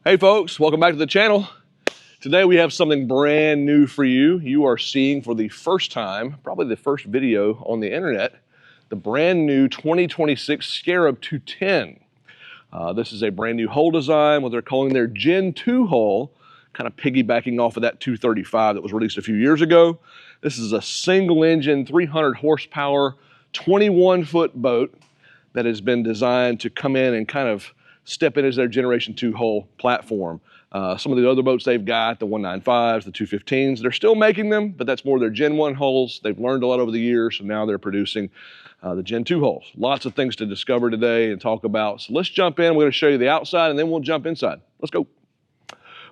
Hey folks, welcome back to the channel. Today we have something brand new for you. You are seeing for the first time, probably the first video on the internet, the brand new 2026 Scarab 210. This is a brand new hull design, what they're calling their Gen 2 hull, kind of piggybacking off of that 235 that was released a few years ago. This is a single engine, 300 horsepower, 21-foot boat that has been designed to come in and kind of step in as their Generation 2 hull platform. Some of the other boats they've got, the 195s, the 215s, they're still making them, but that's more their Gen 1 hulls. They've learned a lot over the years, so now they're producing the Gen 2 hulls. Lots of things to discover today and talk about. So let's jump in. We're going to show you the outside, and then we'll jump inside. Let's go.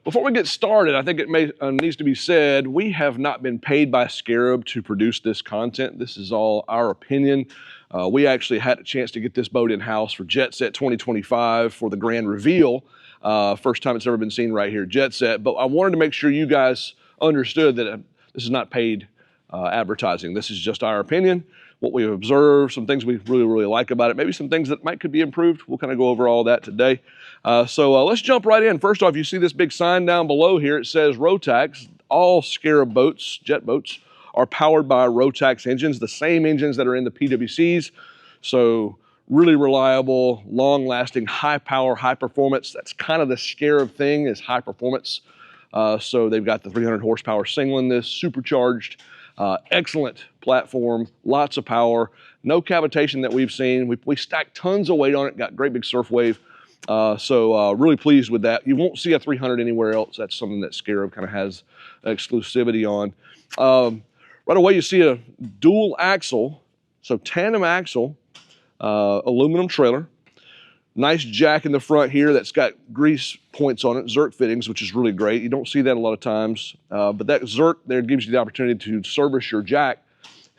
Before we get started, I think it needs to be said, we have not been paid by Scarab to produce this content. This is all our opinion. We actually had a chance to get this boat in-house for Jet Set 2025 for the grand reveal. First time it's ever been seen right here at Jet Set. But I wanted to make sure you guys understood that this is not paid advertising. This is just our opinion, what we've observed, some things we really like about it, maybe some things that could be improved. We'll kind of go over all that today. So let's jump right in. First off, you see this big sign down below here. It says Rotax. All Scarab boats, jet boats, are powered by Rotax engines, the same engines that are in the PWCs. So really reliable, long-lasting, high power, high performance. That's kind of the Scarab thing, is high performance. So they've got the 300 horsepower single in this, supercharged, excellent platform, lots of power, no cavitation that we've seen. We stacked tons of weight on it, got great big surf wave. So really pleased with that. You won't see a 300 anywhere else. That's something that Scarab kind of has exclusivity on. Right away you see a dual axle, so tandem axle, aluminum trailer. Nice jack in the front here that's got grease points on it, Zerk fittings, which is really great. You don't see that a lot of times, but that Zerk there gives you the opportunity to service your jack,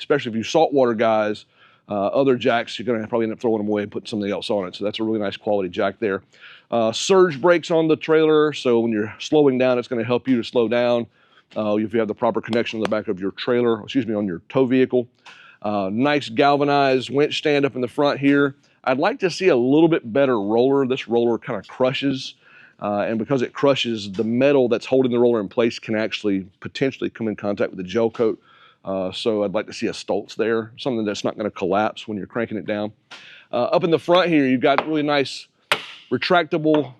especially if you saltwater guys. Other jacks, you're going to probably end up throwing them away and putting something else on it. So that's a really nice quality jack there. Surge brakes on the trailer, so when you're slowing down, it's going to help you to slow down if you have the proper connection on the back of your trailer, on your tow vehicle. Nice galvanized winch stand up in the front here. I'd like to see a little bit better roller. This roller kind of crushes, and because it crushes, the metal that's holding the roller in place can actually potentially come in contact with the gel coat. So I'd like to see a Stoltz there, something that's not going to collapse when you're cranking it down. Up in the front here, you've got really nice retractable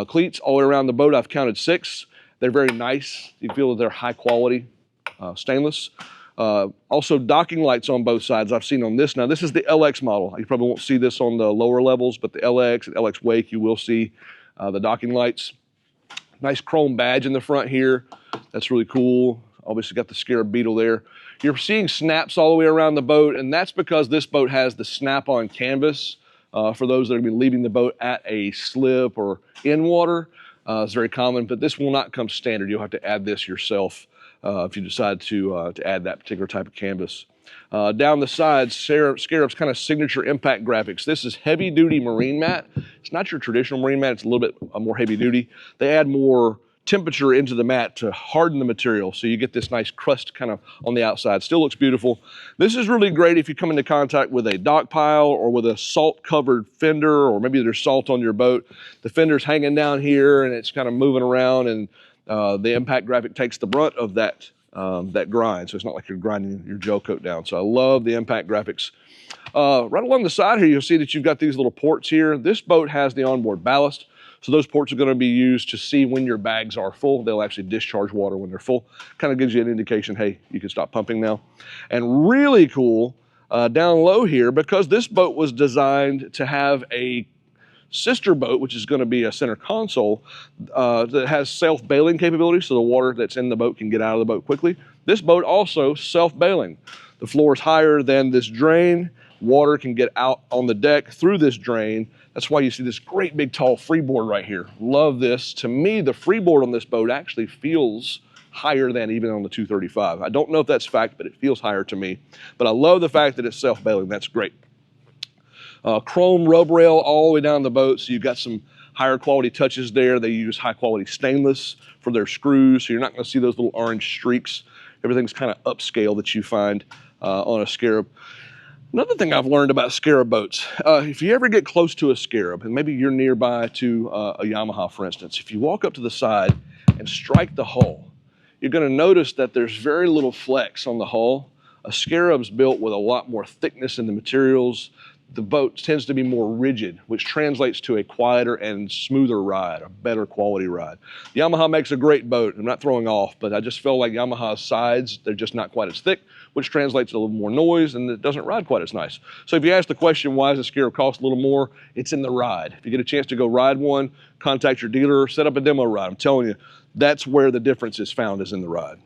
cleats all the way around the boat. I've counted 6. They're very nice. You feel that they're high quality stainless. Also docking lights on both sides I've seen on this. Now this is the LX model. You probably won't see this on the lower levels, but the LX and LX Wake, you will see the docking lights. Nice chrome badge in the front here. That's really cool. Obviously got the Scarab Beetle there. You're seeing snaps all the way around the boat, and that's because this boat has the snap-on canvas for those that are going to be leaving the boat at a slip or in water. It's very common, but this will not come standard. You'll have to add this yourself if you decide to add that particular type of canvas. Down the sides, Scarab's kind of signature impact graphics. This is heavy-duty marine mat. It's not your traditional marine mat. It's a little bit more heavy-duty. They add more temperature into the mat to harden the material, so you get this nice crust kind of on the outside. Still looks beautiful. This is really great if you come into contact with a dock pile or with a salt-covered fender, or maybe there's salt on your boat. The fender's hanging down here and it's kind of moving around, and the impact graphic takes the brunt of that grind, so it's not like you're grinding your gel coat down. So I love the impact graphics. Right along the side here, you'll see that you've got these little ports here. This boat has the onboard ballast. So those ports are going to be used to see when your bags are full. They'll actually discharge water when they're full. Kind of gives you an indication, hey, you can stop pumping now. And really cool, down low here, because this boat was designed to have a sister boat, which is going to be a center console, that has self-bailing capability, so the water that's in the boat can get out of the boat quickly. This boat also self-bailing. The floor is higher than this drain. Water can get out on the deck through this drain. That's why you see this great big tall freeboard right here. Love this. To me, the freeboard on this boat actually feels higher than even on the 235. I don't know if that's fact, but it feels higher to me. But I love the fact that it's self-bailing. That's great. Chrome rub rail all the way down the boat, so you've got some higher quality touches there. They use high quality stainless for their screws, so you're not going to see those little orange streaks. Everything's kind of upscale that you find on a Scarab. Another thing I've learned about Scarab boats, if you ever get close to a Scarab, and maybe you're nearby to a Yamaha, for instance, if you walk up to the side and strike the hull, you're going to notice that there's very little flex on the hull. A Scarab's built with a lot more thickness in the materials. The boat tends to be more rigid, which translates to a quieter and smoother ride, a better quality ride. Yamaha makes a great boat. I'm not throwing off, but I just feel like Yamaha's sides, they're just not quite as thick, which translates to a little more noise, and it doesn't ride quite as nice. So if you ask the question, why does a Scarab cost a little more? It's in the ride. If you get a chance to go ride one, contact your dealer, set up a demo ride. I'm telling you, that's where the difference is found, is in the ride.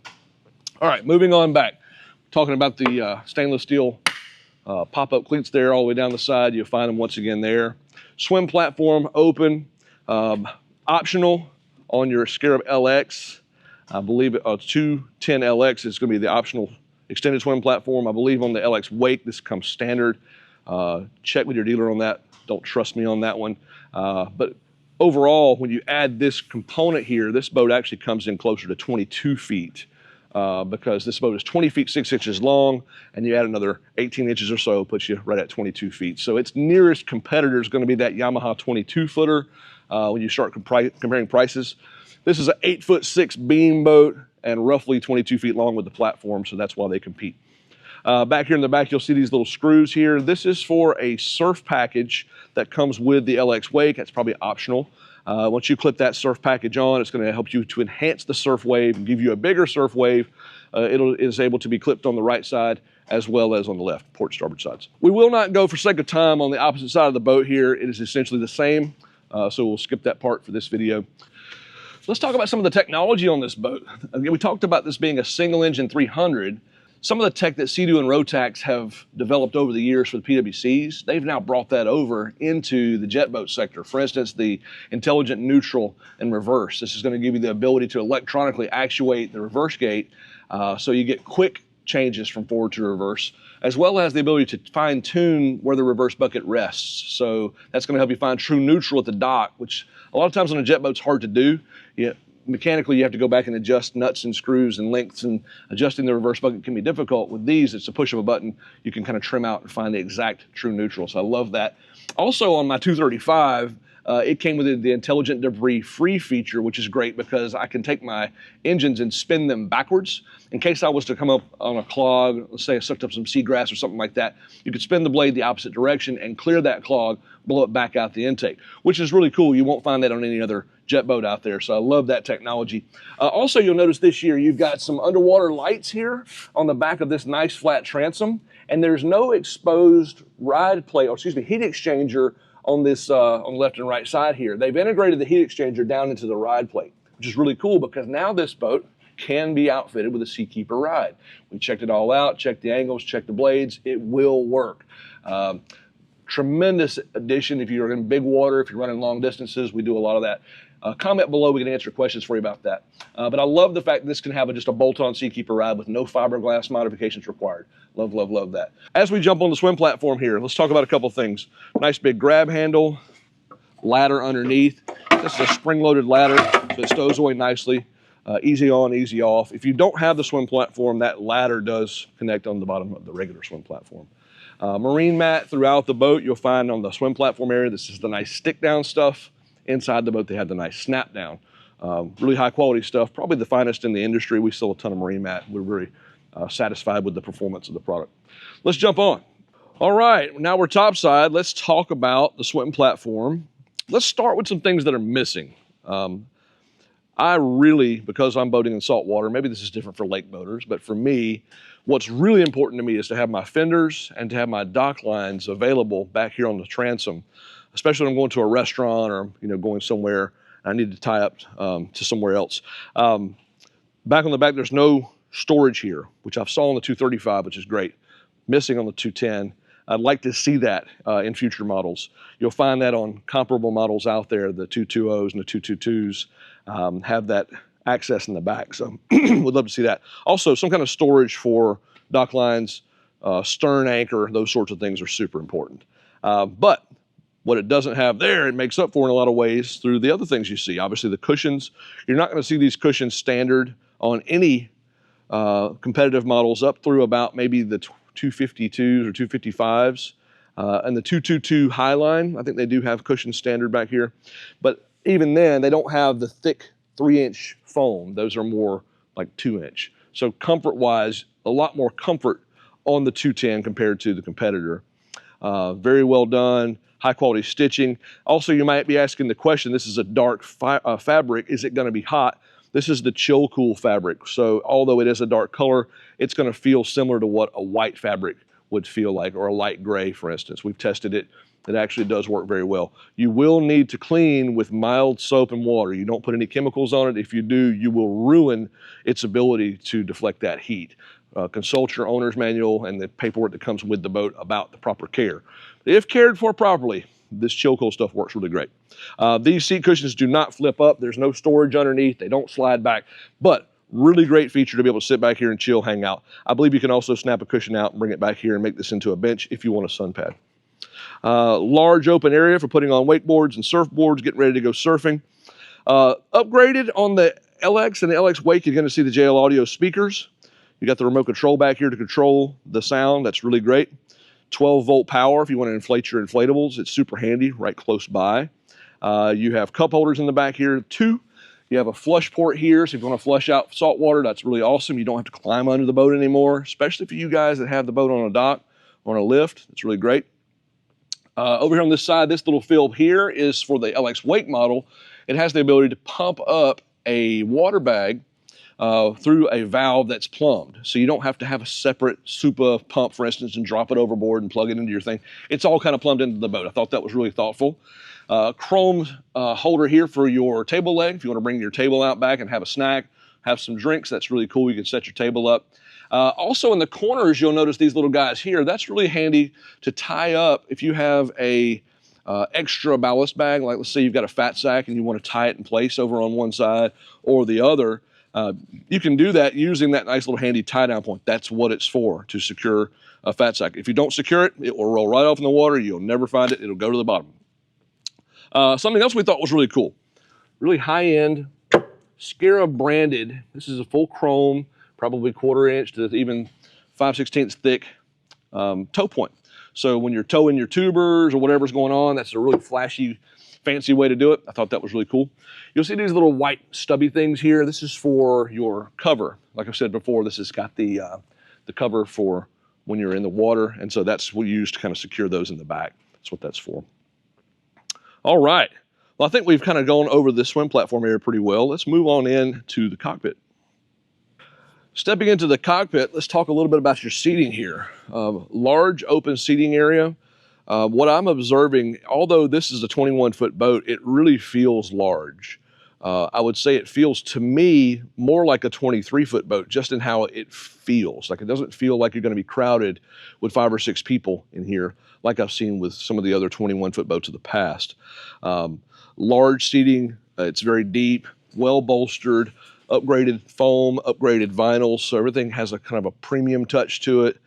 All right, moving on back. Talking about the stainless steel pop-up cleats there all the way down the side. You'll find them once again there. Swim platform, open, optional on your Scarab LX. I believe 210LX is going to be the optional extended swim platform. I believe on the LX Wake, this comes standard. Check with your dealer on that. Don't trust me on that one. But overall, when you add this component here, this boat actually comes in closer to 22 feet. Because this boat is 20 feet 6 inches long, and you add another 18 inches or so, puts you right at 22 feet. So its nearest competitor is going to be that Yamaha 22-footer when you start comparing prices. This is an 8'6" beam boat and roughly 22 feet long with the platform, so that's why they compete. Back here in the back, you'll see these little screws here. This is for a surf package that comes with the LX Wake. That's probably optional. Once you clip that surf package on, it's going to help you to enhance the surf wave and give you a bigger surf wave. It is able to be clipped on the right side as well as on the left, port starboard sides. We will not go for sake of time on the opposite side of the boat here. It is essentially the same, so we'll skip that part for this video. Let's talk about some of the technology on this boat. Again, we talked about this being a single engine 300. Some of the tech that Sea-Doo and Rotax have developed over the years for the PWCs, they've now brought that over into the jet boat sector. For instance, the intelligent neutral and reverse. This is going to give you the ability to electronically actuate the reverse gate so you get quick changes from forward to reverse, as well as the ability to fine tune where the reverse bucket rests. So that's going to help you find true neutral at the dock, which a lot of times on a jet boat's hard to do. Mechanically, you have to go back and adjust nuts and screws and lengths, and adjusting the reverse bucket can be difficult. With these, it's a push of a button. You can kind of trim out and find the exact true neutral. So I love that. Also on my 235, it came with the intelligent debris free feature, which is great because I can take my engines and spin them backwards. In case I was to come up on a clog, let's say I sucked up some seagrass or something like that, you could spin the blade the opposite direction and clear that clog, blow it back out the intake, which is really cool. You won't find that on any other jet boat out there, so I love that technology. Also, you'll notice this year you've got some underwater lights here on the back of this nice flat transom, and there's no exposed ride plate, or excuse me, heat exchanger on this on the left and right side here. They've integrated the heat exchanger down into the ride plate, which is really cool because now this boat can be outfitted with a Seakeeper ride. We checked it all out, checked the angles, checked the blades. It will work. Tremendous addition if you're in big water, if you're running long distances. We do a lot of that. Comment below, we can answer questions for you about that. But I love the fact that this can have just a bolt-on Seakeeper ride with no fiberglass modifications required. Love, love, love that. As we jump on the swim platform here, let's talk about a couple things. Nice big grab handle, ladder underneath. This is a spring-loaded ladder, so it stows away nicely. Easy on, easy off. If you don't have the swim platform, that ladder does connect on the bottom of the regular swim platform. Marine mat throughout the boat. You'll find on the swim platform area, this is the nice stick down stuff. Inside the boat, they have the nice snap down. Really high quality stuff, probably the finest in the industry. We sell a ton of marine mat. We're very satisfied with the performance of the product. Let's jump on. All right, now we're topside. Let's talk about the swim platform. Let's start with some things that are missing. I really, because I'm boating in salt water, maybe this is different for lake boaters, but for me, what's really important to me is to have my fenders and to have my dock lines available back here on the transom, especially when I'm going to a restaurant or going somewhere I need to tie up to somewhere else. Back on the back, there's no storage here, which I saw on the 235, which is great. Missing on the 210. I'd like to see that in future models. You'll find that on comparable models out there, the 220s and the 222s have that access in the back. So would love to see that. Also, some kind of storage for dock lines, stern anchor, those sorts of things are super important. But what it doesn't have there, it makes up for in a lot of ways through the other things you see. Obviously the cushions, you're not gonna see these cushions standard on any competitive models up through about maybe the 252s or 255s. And the 222 Highline, I think they do have cushions standard back here. But even then, they don't have the thick 3-inch foam. Those are more like 2-inch. So comfort-wise, a lot more comfort on the 210 compared to the competitor. Very well done, high quality stitching. Also, you might be asking the question, this is a dark fabric, is it gonna be hot? This is the chill cool fabric. So although it is a dark color, it's gonna feel similar to what a white fabric would feel like, or a light gray, for instance. We've tested it. It actually does work very well. You will need to clean with mild soap and water. You don't put any chemicals on it. If you do, you will ruin its ability to deflect that heat. Consult your owner's manual and the paperwork that comes with the boat about the proper care. If cared for properly, this chill cool stuff works really great. These seat cushions do not flip up. There's no storage underneath. They don't slide back, but really great feature to be able to sit back here and chill, hang out. I believe you can also snap a cushion out and bring it back here and make this into a bench if you want a sun pad. Large open area for putting on wakeboards and surfboards, getting ready to go surfing. Upgraded on the LX and the LX Wake, you're going to see the JL Audio speakers. You got the remote control back here to control the sound. That's really great. 12-volt power if you want to inflate your inflatables. It's super handy, right close by. You have cup holders in the back here, 2. You have a flush port here, so if you want to flush out salt water, that's really awesome. You don't have to climb under the boat anymore, especially for you guys that have the boat on a dock, on a lift. It's really great. Over here on this side, this little fill here is for the LX Wake model. It has the ability to pump up a water bag through a valve that's plumbed. So you don't have to have a separate SUPA pump, for instance, and drop it overboard and plug it into your thing. It's all kind of plumbed into the boat. I thought that was really thoughtful. Chrome holder here for your table leg. If you want to bring your table out back and have a snack, have some drinks, that's really cool. You can set your table up. Also in the corners, you'll notice these little guys here. That's really handy to tie up if you have a extra ballast bag. Like let's say you've got a fat sack and you want to tie it in place over on one side or the other. You can do that using that nice little handy tie down point. That's what it's for, to secure a fat sack. If you don't secure it, it will roll right off in the water. You'll never find it. It'll go to the bottom. Something else we thought was really cool, really high-end, Scarab branded. This is a full chrome, probably 1/4 inch to even 5/16 thick tow point. So when you're towing your tubers or whatever's going on, that's a really flashy, fancy way to do it. I thought that was really cool. You'll see these little white stubby things here. This is for your cover. Like I said before, this has got the cover for when you're in the water, and so that's what we use to kind of secure those in the back. That's what that's for. All right. Well, I think we've kind of gone over the swim platform area pretty well. Let's move on in to the cockpit. Stepping into the cockpit, let's talk a little bit about your seating here. Large open seating area. What I'm observing, although this is a 21-foot boat, it really feels large. I would say it feels to me more like a 23-foot boat, just in how it feels. Like it doesn't feel like you're going to be crowded with 5 or 6 people in here, like I've seen with some of the other 21-foot boats of the past. Large seating, it's very deep, well bolstered, upgraded foam, upgraded vinyls, so everything has a kind of a premium touch to it.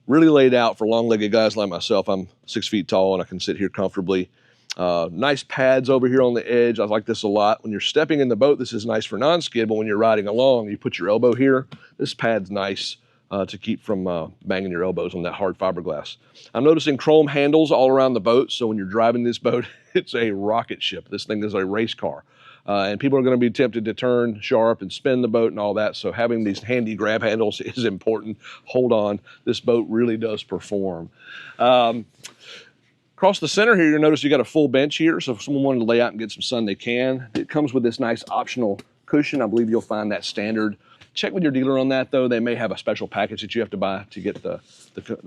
Really laid out for long-legged guys like myself. I'm 6 feet tall and I can sit here comfortably. Nice pads over here on the edge. I like this a lot. When you're stepping in the boat, this is nice for non-skid, but when you're riding along, you put your elbow here. This pad's nice to keep from banging your elbows on that hard fiberglass. I'm noticing chrome handles all around the boat, so when you're driving this boat, it's a rocket ship. This thing is a race car. And people are going to be tempted to turn sharp and spin the boat and all that, so having these handy grab handles is important. Hold on, this boat really does perform. Across the center here, you'll notice you got a full bench here, so if someone wanted to lay out and get some sun, they can. It comes with this nice optional cushion. I believe you'll find that standard. Check with your dealer on that, though. They may have a special package that you have to buy to get the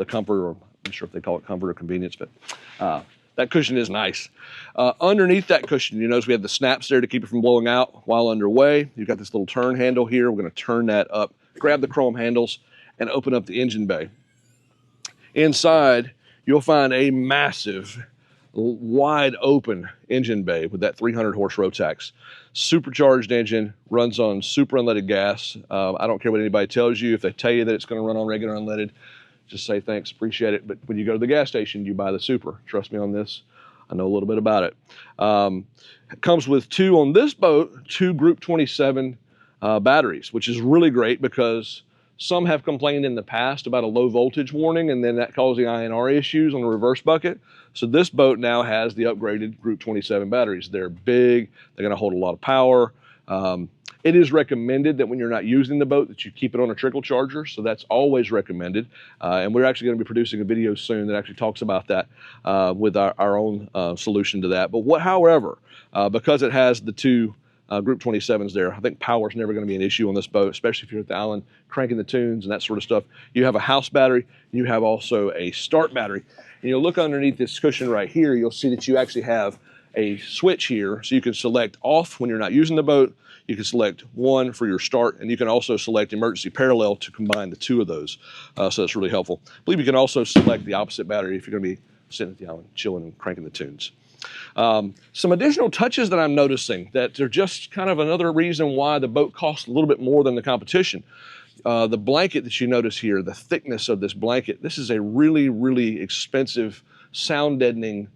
comfort, or I'm not sure if they call it comfort or convenience, but that cushion is nice. Underneath that cushion, you notice we have the snaps there to keep it from blowing out while underway. You've got this little turn handle here. We're going to turn that up, grab the chrome handles, and open up the engine bay. Inside, you'll find a massive, wide open engine bay with that 300 horse Rotax. Supercharged engine, runs on super unleaded gas. I don't care what anybody tells you. If they tell you that it's going to run on regular unleaded, just say thanks, appreciate it. But when you go to the gas station, you buy the super. Trust me on this. I know a little bit about it. It comes with on this boat, two Group 27 batteries, which is really great because Some have complained in the past about a low voltage warning and then that causing INR issues on the reverse bucket. So this boat now has the upgraded Group 27 batteries. They're big, they're gonna hold a lot of power. It is recommended that when you're not using the boat that you keep it on a trickle charger, so that's always recommended. And we're actually gonna be producing a video soon that actually talks about that with our own solution to that. But however, because it has the two Group 27s there, I think power is never going to be an issue on this boat, especially if you're at the island cranking the tunes and that sort of stuff. You have a house battery, you have also a start battery. And you'll look underneath this cushion right here, you'll see that you actually have a switch here, so you can select off when you're not using the boat, you can select one for your start, and you can also select emergency parallel to combine the two of those. So that's really helpful. I believe you can also select the opposite battery if you're going to be sitting at the island chilling and cranking the tunes. Some additional touches that I'm noticing that are just kind of another reason why the boat costs a little bit more than the competition. The blanket that you notice here, the thickness of this blanket, this is a really, really expensive sound deadening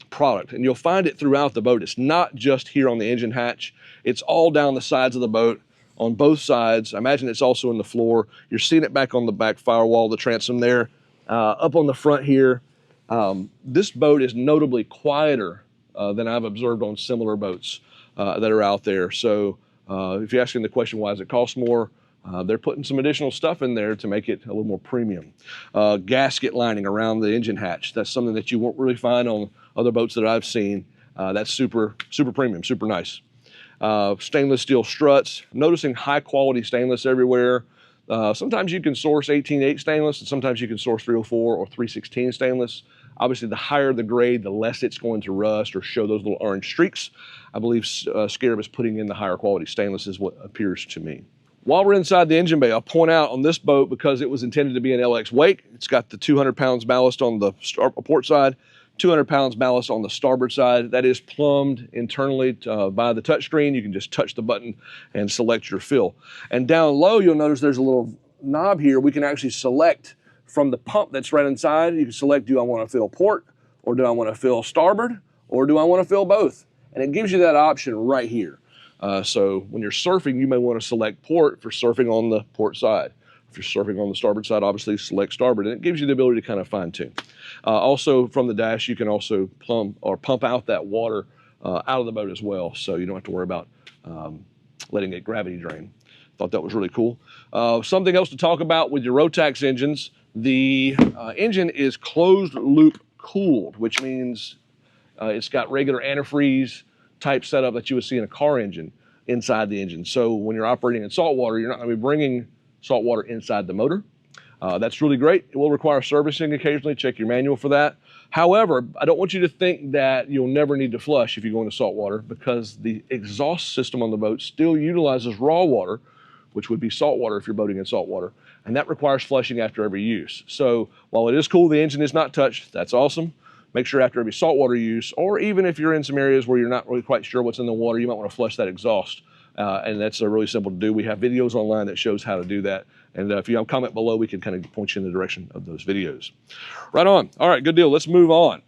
product, and you'll find it throughout the boat. It's not just here on the engine hatch, it's all down the sides of the boat on both sides. I imagine it's also in the floor. You're seeing it back on the back firewall, the transom there, up on the front here. This boat is notably quieter than I've observed on similar boats that are out there. So if you're asking the question, why does it cost more? They're putting some additional stuff in there to make it a little more premium. Gasket lining around the engine hatch. That's something that you won't really find on other boats that I've seen. That's super, super premium, super nice. Stainless steel struts. Noticing high quality stainless everywhere. Sometimes you can source 18-8 stainless, and sometimes you can source 304 or 316 stainless. Obviously, the higher the grade, the less it's going to rust or show those little orange streaks. I believe Scarab is putting in the higher quality stainless is what appears to me. While we're inside the engine bay, I'll point out on this boat, because it was intended to be an LX wake, it's got the 200 pounds ballast on the port side, 200 pounds ballast on the starboard side. That is plumbed internally by the touchscreen. You can just touch the button and select your fill. And down low, you'll notice there's a little knob here. We can actually select from the pump that's right inside. You can select, do I want to fill port, or do I want to fill starboard, or do I want to fill both? And it gives you that option right here. So when you're surfing, you may want to select port for surfing on the port side. If you're surfing on the starboard side, obviously select starboard, and it gives you the ability to kind of fine tune. Also from the dash, you can also pump out that water out of the boat as well, so you don't have to worry about letting it gravity drain. Thought that was really cool. Something else to talk about with your Rotax engines, the engine is closed loop cooled, which means it's got regular antifreeze type setup that you would see in a car engine inside the engine. So when you're operating in salt water, you're not going to be bringing salt water inside the motor. That's really great. It will require servicing occasionally. Check your manual for that. However, I don't want you to think that you'll never need to flush if you go into salt water, because the exhaust system on the boat still utilizes raw water, which would be salt water if you're boating in salt water, and that requires flushing after every use. So while it is cool the engine is not touched, that's awesome. Make sure after every saltwater use, or even if you're in some areas where you're not really quite sure what's in the water, you might want to flush that exhaust. And that's really simple to do. We have videos online that shows how to do that. And if you have a comment below, we can kind of point you in the direction of those videos. Right on. All right, good deal. Let's move on.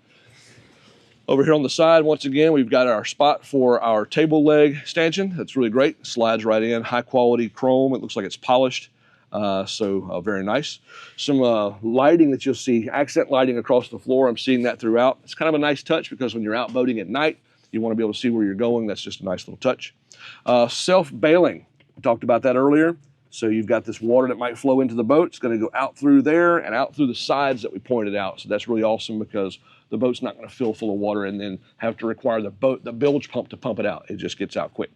Over here on the side, once again, we've got our spot for our table leg stanchion. That's really great. Slides right in. High quality chrome. It looks like it's polished. So very nice. Some lighting that you'll see, accent lighting across the floor. I'm seeing that throughout. It's kind of a nice touch, because when you're out boating at night, you want to be able to see where you're going. That's just a nice little touch. Self-bailing. We talked about that earlier. So you've got this water that might flow into the boat. It's going to go out through there and out through the sides that we pointed out. So that's really awesome, because the boat's not going to fill full of water and then have to require the bilge pump to pump it out. It just gets out quick.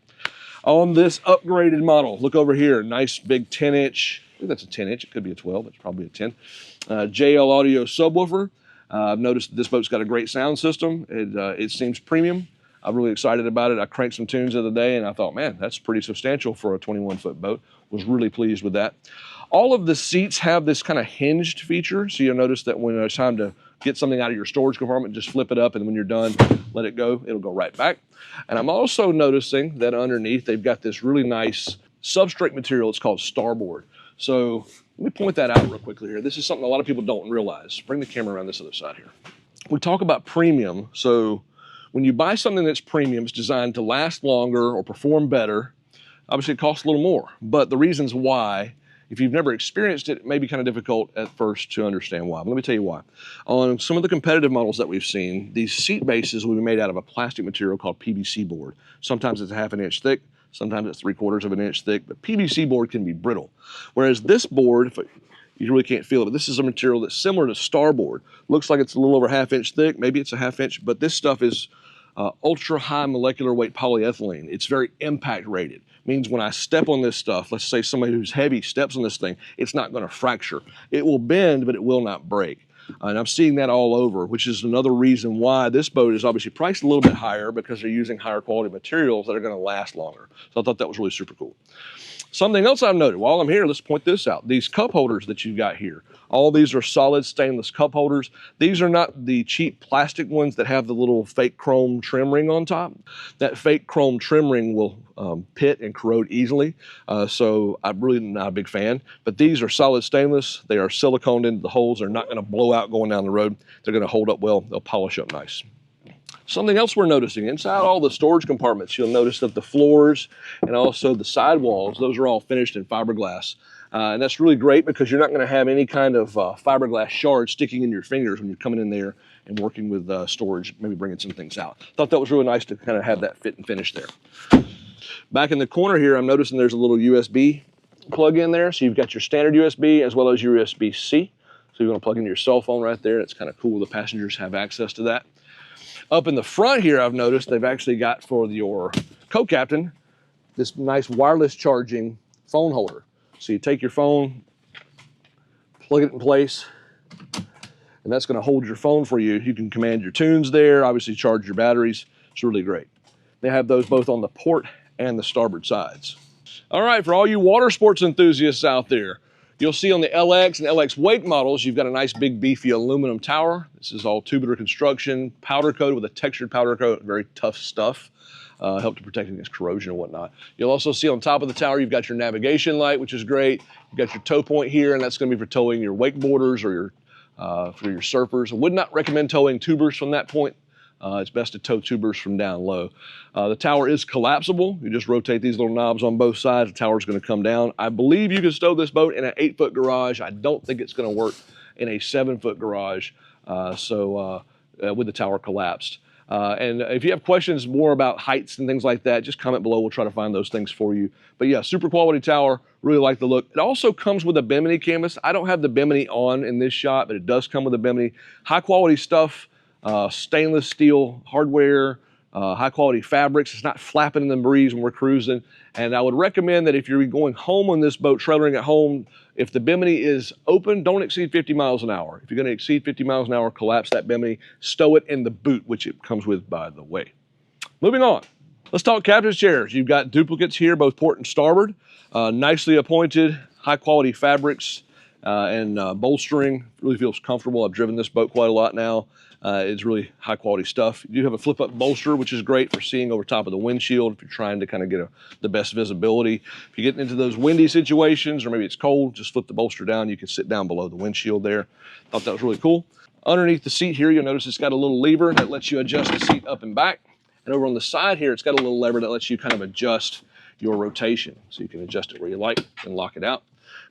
On this upgraded model, look over here. Nice big 10-inch. I think that's a 10-inch. It could be a 12. It's probably a 10. JL Audio subwoofer. I've noticed that this boat's got a great sound system. It seems premium. I'm really excited about it. I cranked some tunes the other day, and I thought, man, that's pretty substantial for a 21-foot boat. Was really pleased with that. All of the seats have this kind of hinged feature, so you'll notice that when it's time to get something out of your storage compartment, just flip it up, and when you're done, let it go. It'll go right back. And I'm also noticing that underneath, they've got this really nice substrate material. It's called Starboard. So let me point that out real quickly here. This is something a lot of people don't realize. Bring the camera around this other side here. We talk about premium, so when you buy something that's premium, it's designed to last longer or perform better. Obviously, it costs a little more, but the reasons why If you've never experienced it, it may be kind of difficult at first to understand why. But let me tell you why. On some of the competitive models that we've seen, these seat bases will be made out of a plastic material called PVC board. Sometimes it's 1/2 inch thick, sometimes it's 3/4 of an inch thick, but PVC board can be brittle. Whereas this board, you really can't feel it, but this is a material that's similar to starboard. Looks like it's a little over 1/2 inch thick, maybe it's a 1/2 inch, but this stuff is ultra high molecular weight polyethylene. It's very impact rated. Means when I step on this stuff, let's say somebody who's heavy steps on this thing, it's not going to fracture. It will bend, but it will not break. And I'm seeing that all over, which is another reason why this boat is obviously priced a little bit higher, because they're using higher quality materials that are going to last longer. So I thought that was really super cool. Something else I've noted while I'm here, let's point this out. These cup holders that you've got here, all these are solid stainless cup holders. These are not the cheap plastic ones that have the little fake chrome trim ring on top. That fake chrome trim ring will pit and corrode easily. So I'm really not a big fan, but these are solid stainless. They are siliconed into the holes. They're not going to blow out going down the road. They're going to hold up well. They'll polish up nice. Something else we're noticing, inside all the storage compartments, you'll notice that the floors and also the sidewalls, those are all finished in fiberglass. And that's really great because you're not going to have any kind of fiberglass shards sticking in your fingers when you're coming in there and working with storage, maybe bringing some things out. Thought that was really nice to kind of have that fit and finish there. Back in the corner here, I'm noticing there's a little USB plug in there. So you've got your standard USB as well as your USB-C. So you're going to plug in your cell phone right there. It's kind of cool. The passengers have access to that. Up in the front here, I've noticed they've actually got for your co-captain this nice wireless charging phone holder. So you take your phone, plug it in place, and that's going to hold your phone for you. You can command your tunes there, obviously charge your batteries. It's really great. They have those both on the port and the starboard sides. All right, for all you water sports enthusiasts out there, you'll see on the LX and LX Wake models, you've got a nice big beefy aluminum tower. This is all tubular construction, powder coated with a textured powder coat, very tough stuff. Help to protect against corrosion and whatnot. You'll also see on top of the tower, you've got your navigation light, which is great. You've got your tow point here, and that's going to be for towing your wakeboarders or for your surfers. I would not recommend towing tubers from that point. It's best to tow tubers from down low. The tower is collapsible. You just rotate these little knobs on both sides. The tower's going to come down. I believe you can stow this boat in an 8-foot garage. I don't think it's going to work in a 7-foot garage with the tower collapsed. And if you have questions more about heights and things like that, just comment below. We'll try to find those things for you. But yeah, super quality tower. Really like the look. It also comes with a Bimini canvas. I don't have the Bimini on in this shot, but it does come with a Bimini. High quality stuff. Stainless steel hardware, high quality fabrics. It's not flapping in the breeze when we're cruising. And I would recommend that if you're going home on this boat, trailering at home, if the Bimini is open, don't exceed 50 miles an hour. If you're going to exceed 50 miles an hour, collapse that Bimini, stow it in the boot, which it comes with, by the way. Moving on. Let's talk captain's chairs. You've got duplicates here, both port and starboard. Nicely appointed, high quality fabrics and bolstering. Really feels comfortable. I've driven this boat quite a lot now. It's really high quality stuff. You do have a flip up bolster, which is great for seeing over top of the windshield if you're trying to kind of get the best visibility. If you're getting into those windy situations or maybe it's cold, just flip the bolster down. You can sit down below the windshield there. Thought that was really cool. Underneath the seat here, you'll notice it's got a little lever that lets you adjust the seat up and back. And over on the side here, it's got a little lever that lets you kind of adjust your rotation. So you can adjust it where you like and lock it out.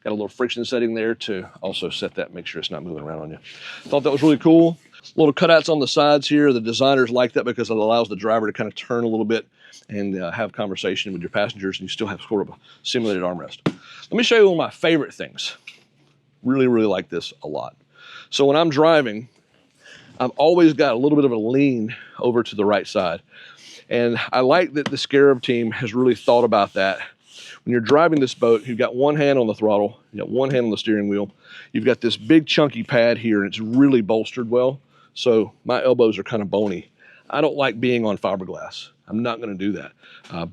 Got a little friction setting there to also set that, make sure it's not moving around on you. Thought that was really cool. Little cutouts on the sides here. The designers like that because it allows the driver to kind of turn a little bit and have conversation with your passengers, and you still have sort of a simulated armrest. Let me show you one of my favorite things. Really, really like this a lot. So when I'm driving, I've always got a little bit of a lean over to the right side. And I like that the Scarab team has really thought about that. When you're driving this boat, you've got one hand on the throttle, you've got one hand on the steering wheel. You've got this big chunky pad here, and it's really bolstered well. So my elbows are kind of bony. I don't like being on fiberglass. I'm not going to do that.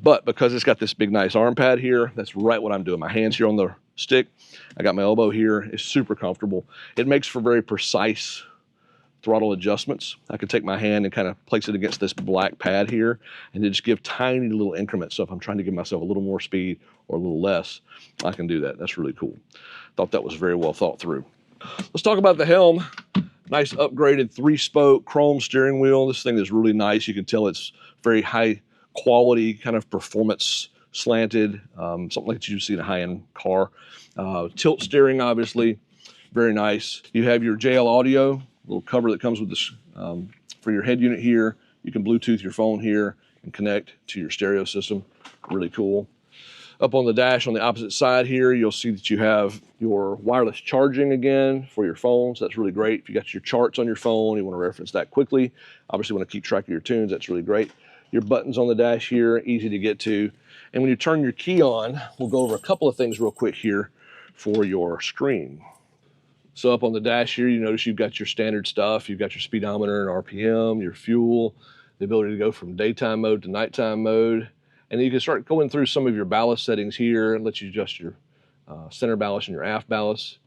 But because it's got this big, nice arm pad here, that's right what I'm doing. My hand's here on the stick. I got my elbow here. It's super comfortable. It makes for very precise throttle adjustments. I can take my hand and kind of place it against this black pad here and then just give tiny little increments. So if I'm trying to give myself a little more speed or a little less, I can do that. That's really cool. Thought that was very well thought through. Let's talk about the helm. Nice upgraded 3-spoke chrome steering wheel. This thing is really nice. You can tell it's very high quality kind of performance slanted, something like you see in a high-end car. Tilt steering, obviously, very nice. You have your JL audio, little cover that comes with this for your head unit here. You can Bluetooth your phone here and connect to your stereo system. Really cool. Up on the dash on the opposite side here, you'll see that you have your wireless charging again for your phone. So that's really great. If you got your charts on your phone, you want to reference that quickly. Obviously, want to keep track of your tunes. That's really great. Your buttons on the dash here, easy to get to. And when you turn your key on, we'll go over a couple of things real quick here for your screen. So up on the dash here, you notice you've got your standard stuff. You've got your speedometer and RPM, your fuel, the ability to go from daytime mode to nighttime mode. And then you can start going through some of your ballast settings here and let you adjust your center ballast and your aft ballast.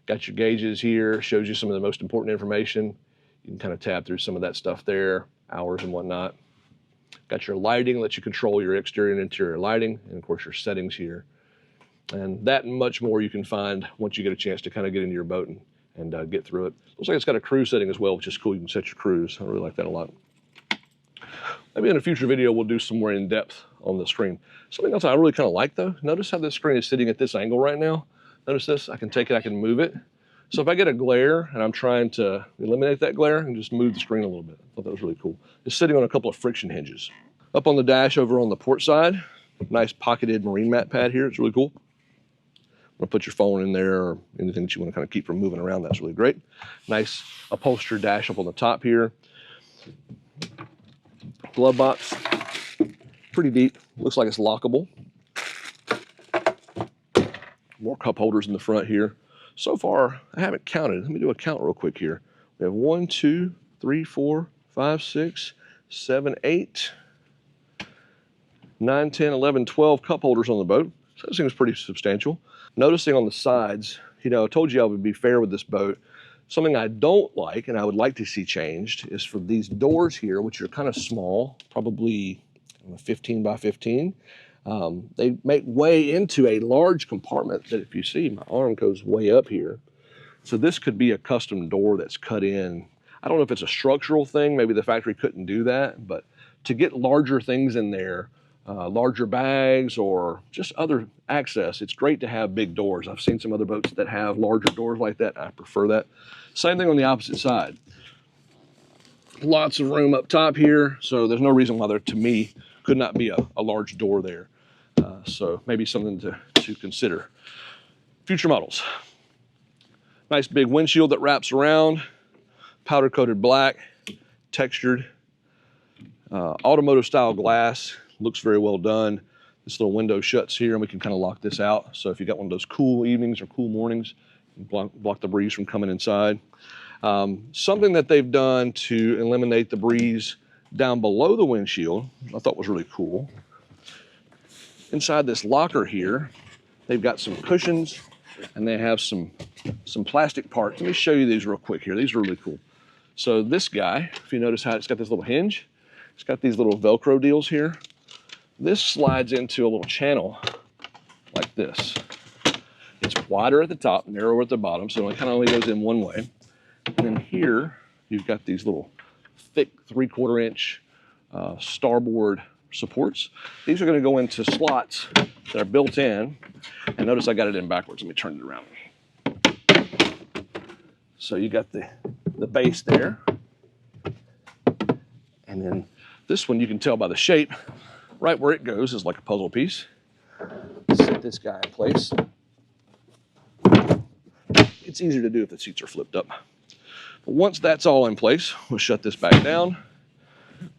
Got your gauges here, shows you some of the most important information. You can kind of tab through some of that stuff there, hours and whatnot. Got your lighting, lets you control your exterior and interior lighting, and of course your settings here. And that and much more you can find once you get a chance to kind of get into your boat and get through it. Looks like it's got a cruise setting as well, which is cool. You can set your cruise. I really like that a lot. Maybe in a future video, we'll do some more in depth on the screen. Something else I really kind of like though, notice how this screen is sitting at this angle right now. Notice this, I can take it, I can move it. So if I get a glare and I'm trying to eliminate that glare, I can just move the screen a little bit. I thought that was really cool. It's sitting on a couple of friction hinges. Up on the dash over on the port side, nice pocketed marine mat pad here, it's really cool. I'm gonna put your phone in there or anything that you want to kind of keep from moving around, that's really great. Nice upholstered dash up on the top here. Glove box, pretty deep, looks like it's lockable. More cup holders in the front here. So far, I haven't counted. Let me do a count real quick here. We have 1, 2, 3, 4, 5, 6, 7, 8, 9, 10, 11, 12 cup holders on the boat. So that seems pretty substantial. Noticing on the sides, you know, I told you I would be fair with this boat. Something I don't like and I would like to see changed is for these doors here, which are kind of small, probably 15 by 15. They make way into a large compartment that if you see, my arm goes way up here. So this could be a custom door that's cut in. I don't know if it's a structural thing, maybe the factory couldn't do that, but to get larger things in there, larger bags or just other access, it's great to have big doors. I've seen some other boats that have larger doors like that. I prefer that. Same thing on the opposite side. Lots of room up top here, so there's no reason why there, to me, could not be a large door there. So maybe something to consider. Future models. Nice big windshield that wraps around, powder coated black, textured, automotive style glass. Looks very well done. This little window shuts here and we can kind of lock this out. So if you got one of those cool evenings or cool mornings, you can block the breeze from coming inside. Something that they've done to eliminate the breeze down below the windshield, I thought was really cool. Inside this locker here, they've got some cushions and they have some plastic parts. Let me show you these real quick here. These are really cool. So this guy, if you notice how it's got this little hinge, it's got these little Velcro deals here. This slides into a little channel like this. It's wider at the top, narrower at the bottom, so it kind of only goes in one way. And then here, you've got these little thick 3/4 inch starboard supports. These are going to go into slots that are built in. And notice I got it in backwards. Let me turn it around. So you got the base there. And then this one, you can tell by the shape, right where it goes is like a puzzle piece. Set this guy in place. It's easier to do if the seats are flipped up. But once that's all in place, we'll shut this back down,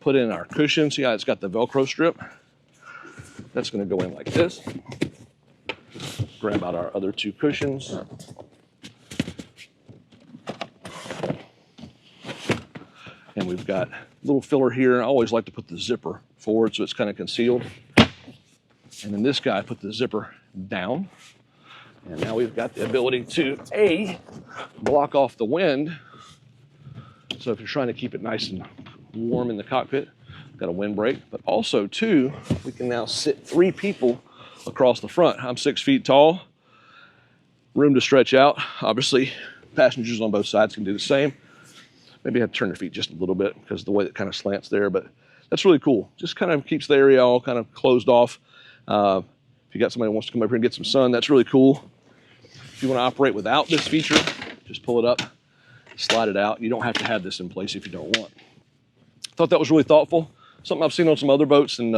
put in our cushion. See how it's got the Velcro strip? That's going to go in like this. Grab out our other two cushions. And we've got a little filler here. I always like to put the zipper forward so it's kind of concealed. And then this guy, put the zipper down. And now we've got the ability to, A, block off the wind. So if you're trying to keep it nice and warm in the cockpit, got a windbreak. But also, two, we can now sit 3 people across the front. I'm 6 feet tall. Room to stretch out. Obviously, passengers on both sides can do the same. Maybe I have to turn your feet just a little bit because of the way it kind of slants there, but that's really cool. Just kind of keeps the area all kind of closed off. If you got somebody who wants to come over here and get some sun, that's really cool. If you want to operate without this feature, just pull it up, slide it out. You don't have to have this in place if you don't want. Thought that was really thoughtful. Something I've seen on some other boats, and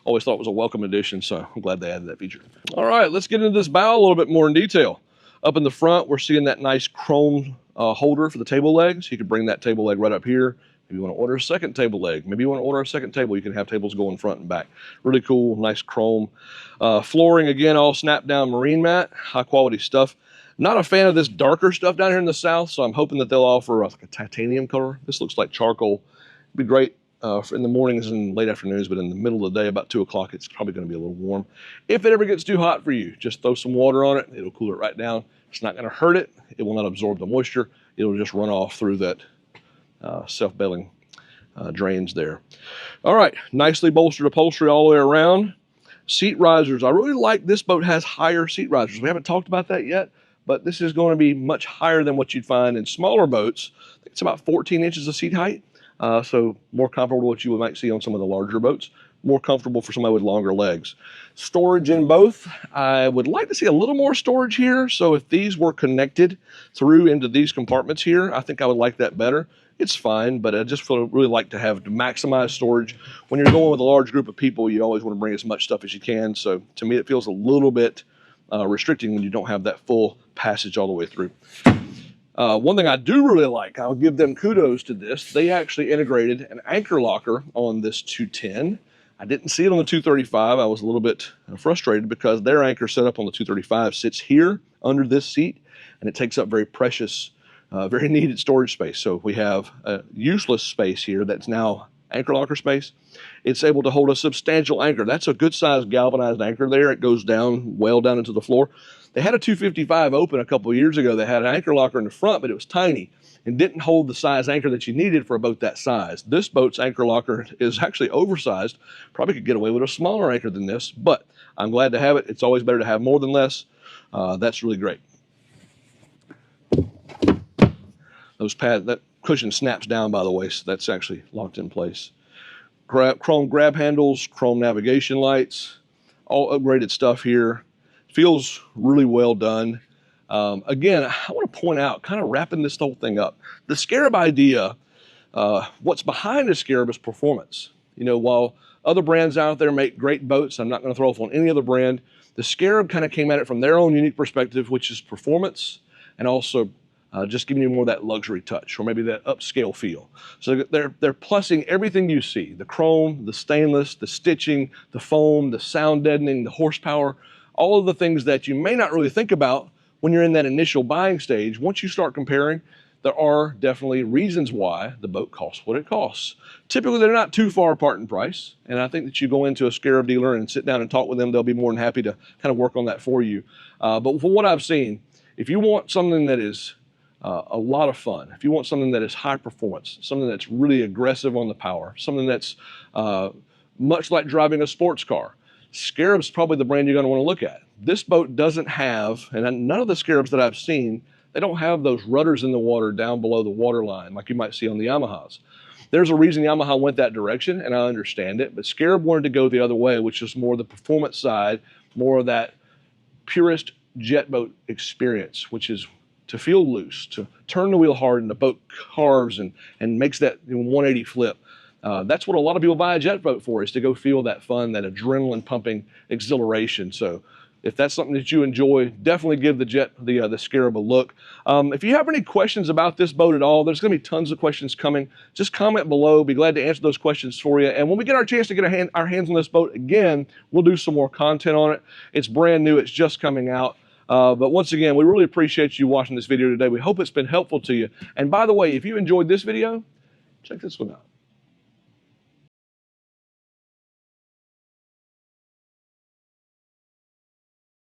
always thought it was a welcome addition, so I'm glad they added that feature. All right, let's get into this bow a little bit more in detail. Up in the front, we're seeing that nice chrome holder for the table legs. You could bring that table leg right up here. If you want to order a second table leg, maybe you want to order a second table, you can have tables going front and back. Really cool, nice chrome. Flooring, again, all snap down marine mat, high quality stuff. Not a fan of this darker stuff down here in the south, so I'm hoping that they'll offer like a titanium color. This looks like charcoal. It'd be great in the mornings and late afternoons, but in the middle of the day, about 2 o'clock, it's probably going to be a little warm. If it ever gets too hot for you, just throw some water on it. It'll cool it right down. It's not going to hurt it. It will not absorb the moisture. It'll just run off through that self-bailing drains there. All right, nicely bolstered upholstery all the way around. Seat risers. I really like this boat has higher seat risers. We haven't talked about that yet, but this is going to be much higher than what you'd find in smaller boats. I think it's about 14 inches of seat height, so more comparable to what you might see on some of the larger boats. More comfortable for somebody with longer legs. Storage in both. I would like to see a little more storage here, so if these were connected through into these compartments here, I think I would like that better. It's fine, but I just really like to have to maximize storage. When you're going with a large group of people, you always want to bring as much stuff as you can, so to me it feels a little bit restricting when you don't have that full passage all the way through. One thing I do really like, I'll give them kudos to this, they actually integrated an anchor locker on this 210. I didn't see it on the 235. I was a little bit frustrated because their anchor set up on the 235 sits here under this seat, and it takes up very precious, very needed storage space. So we have a useless space here that's now anchor locker space. It's able to hold a substantial anchor. That's a good sized galvanized anchor there. It goes down, well down into the floor. They had a 255 open a couple of years ago. They had an anchor locker in the front, but it was tiny and didn't hold the size anchor that you needed for a boat that size. This boat's anchor locker is actually oversized. Probably could get away with a smaller anchor than this, but I'm glad to have it. It's always better to have more than less. That's really great. Those pads, that cushion snaps down, by the way, so that's actually locked in place. Chrome grab handles, chrome navigation lights, all upgraded stuff here. Feels really well done. Again, I want to point out, kind of wrapping this whole thing up, the Scarab idea, what's behind the Scarab is performance. You know, while other brands out there make great boats, I'm not going to throw off on any other brand, the Scarab kind of came at it from their own unique perspective, which is performance and also just giving you more of that luxury touch or maybe that upscale feel. So they're plussing everything you see, the chrome, the stainless, the stitching, the foam, the sound deadening, the horsepower, all of the things that you may not really think about when you're in that initial buying stage. Once you start comparing, there are definitely reasons why the boat costs what it costs. Typically, they're not too far apart in price, and I think that you go into a Scarab dealer and sit down and talk with them, they'll be more than happy to kind of work on that for you. But from what I've seen, if you want something that is a lot of fun, if you want something that is high performance, something that's really aggressive on the power, something that's much like driving a sports car, Scarab's probably the brand you're going to want to look at. This boat doesn't have, and none of the Scarabs that I've seen, they don't have those rudders in the water down below the water line like you might see on the Yamahas. There's a reason Yamaha went that direction, and I understand it, but Scarab wanted to go the other way, which is more the performance side, more of that purest jet boat experience, which is to feel loose, to turn the wheel hard and the boat carves and makes that 180 flip. That's what a lot of people buy a jet boat for, is to go feel that fun, that adrenaline pumping exhilaration. So if that's something that you enjoy, definitely give the Scarab a look. If you have any questions about this boat at all, there's going to be tons of questions coming. Just comment below. Be glad to answer those questions for you. And when we get our chance to get our hands on this boat again, we'll do some more content on it. It's brand new. It's just coming out. But once again, we really appreciate you watching this video today. We hope it's been helpful to you. And by the way, if you enjoyed this video, check this one out.